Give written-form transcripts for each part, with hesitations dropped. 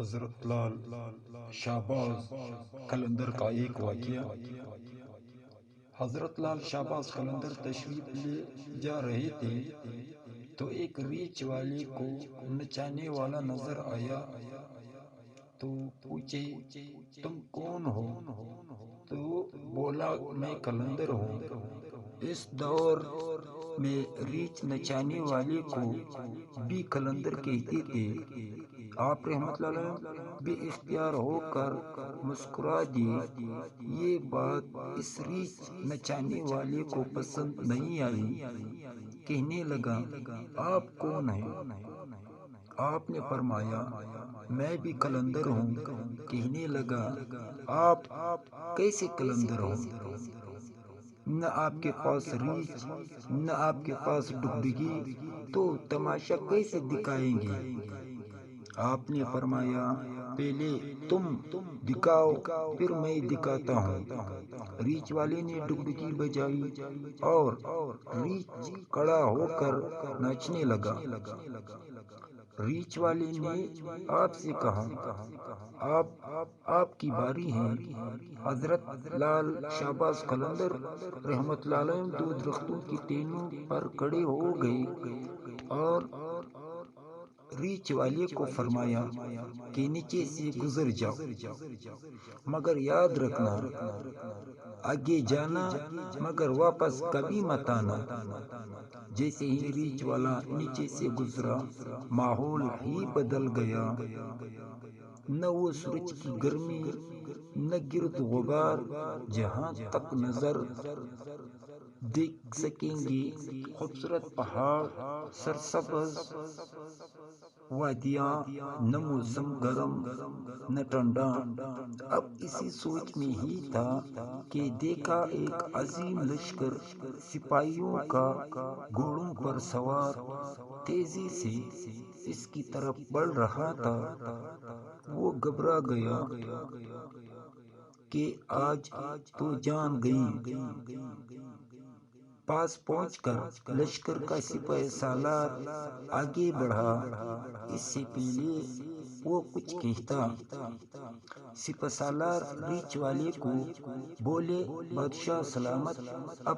حضرت لال شہباز قلندر کا ایک واقعہ۔ حضرت لال شہباز قلندر تشریف لے جا رہے تھے تو ایک ریچھ والے کو نچانے والا نظر آیا تو پوچھے تم کون ہو؟ تو بولا میں قلندر ہوں۔ اس دور میں ریچھ نچانے والے کو بھی قلندر کہتے تھے۔ آپ رحمت اللہ علیہ بے اختیار ہو کر مسکرا دیے۔ یہ بات اس ریچھ نچانے والے کو پسند نہیں آئی۔ کہنے لگا آپ کون ہیں؟ آپ نے فرمایا میں بھی قلندر ہوں۔ کہنے لگا آپ کیسے قلندر ہوں؟ نہ آپ کے پاس ریچھ نہ آپ کے پاس ڈگڈگی، تو تماشا کیسے دکھائیں گے؟ آپ نے فرمایا پہلے تم دکھاؤ پھر میں دکھاتا ہوں۔ ریچھ والے نے ڈگڈگی بجائی اور ریچھ کھڑا ہو کر ناچنے لگا۔ ریچھ والے نے آپ سے کہا آپ کی باری ہے۔ حضرت لال شہباز قلندر رحمت اللہ علیہ دو درختوں کی ٹہنیوں پر کھڑے ہو گئے اور ریچھ والے کو فرمایا کہ نیچے سے گزر جاؤ، مگر یاد رکھنا آگے جانا مگر واپس کبھی مت آنا۔ جیسے ہی ریچھ والا نیچے سے گزرا ماحول ہی بدل گیا۔ نہ وہ سورج کی گرمی نہ گرد غبار، جہاں تک نظر دیکھ سکیں گے خوبصورت پہاڑ، سرسبز وادیاں، نہ موسم گرم نہ ٹھنڈا۔ اب اسی سوچ میں ہی تھا کہ دیکھا ایک عظیم لشکر سپاہیوں کا گھوڑوں پر سوار تیزی سے اس کی طرف بڑھ رہا تھا۔ وہ گھبرا گیا کہ آج تو جان گئی۔ پاس پہنچ کر لشکر کا سپہ سالار آگے بڑھا۔ اس سے پہلے وہ کچھ کہتا، سپہ سالار ریچھ والے کو بولے بادشاہ سلامت، اب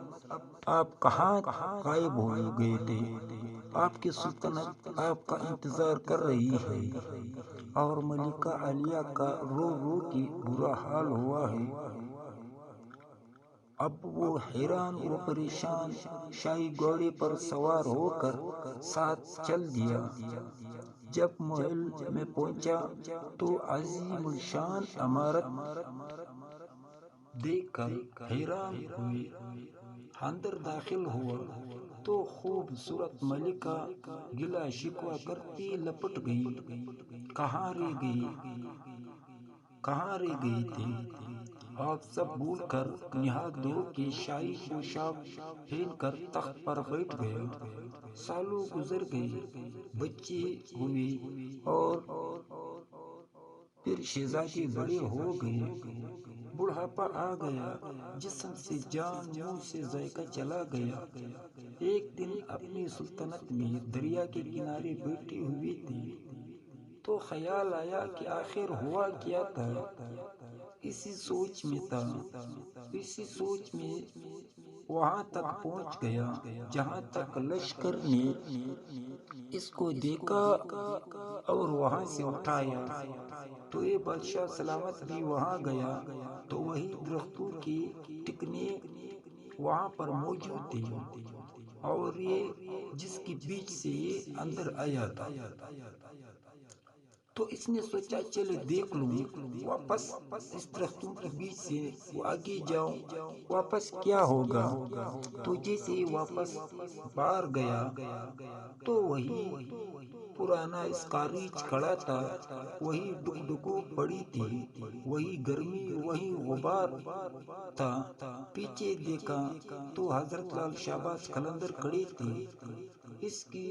آپ کہاں غائب ہو گئے تھے؟ آپ کی سلطنت آپ کا انتظار کر رہی ہے اور ملکہ عالیہ کا رو رو کے برا حال ہوا ہے۔ اب وہ حیران و پریشان شاہی گھوڑے پر سوار ہو کر ساتھ چل دیا۔ جب محل میں پہنچا تو عظیم الشان عمارت دیکھ کر حیران ہوئے۔ اندر داخل ہوا تو خوبصورت ملکہ گلہ شکوہ کرتی لپٹ گئی، کہاں رہ گئے تھے آپ سب؟ بھول کر نہا دھو کے شاہی پوشاک پہن کر تخت پر بیٹھ گیا۔ سالوں گزر گئے، بچے ہوئے اور پھر شہزادے بڑے ہو گئے، بڑھاپا آ گیا، جسم سے جان منہ سے ذائقہ چلا گیا۔ ایک دن اپنی سلطنت میں دریا کے کنارے بیٹھے ہوئے تھے تو خیال آیا کہ آخر ہوا کیا تھا۔ اسی سوچ میں وہاں تک پہنچ گیا جہاں تک لشکر نے اس کو دیکھا اور وہاں سے اٹھایا تو یہ بادشاہ سلامت بھی وہاں گیا تو وہی درختوں کے ٹکنے وہاں پر موجود تھے اور یہ جس کے بیچ سے یہ اندر آیا تھا۔ تو اس نے سوچا چلے دیکھ لوں، واپس اس درختوں کے بیچ سے وہ آگے جاؤں، واپس کیا ہوگا۔ تو جیسے ہی واپس باہر گیا تو وہی پرانا اس کا ریچھ کھڑا تھا، وہی ڈگڈگو پڑی تھی، وہی گرمی وہی غبار تھا۔ پیچھے دیکھا تو حضرت لال شہباز قلندر کھڑے تھے۔ اس کی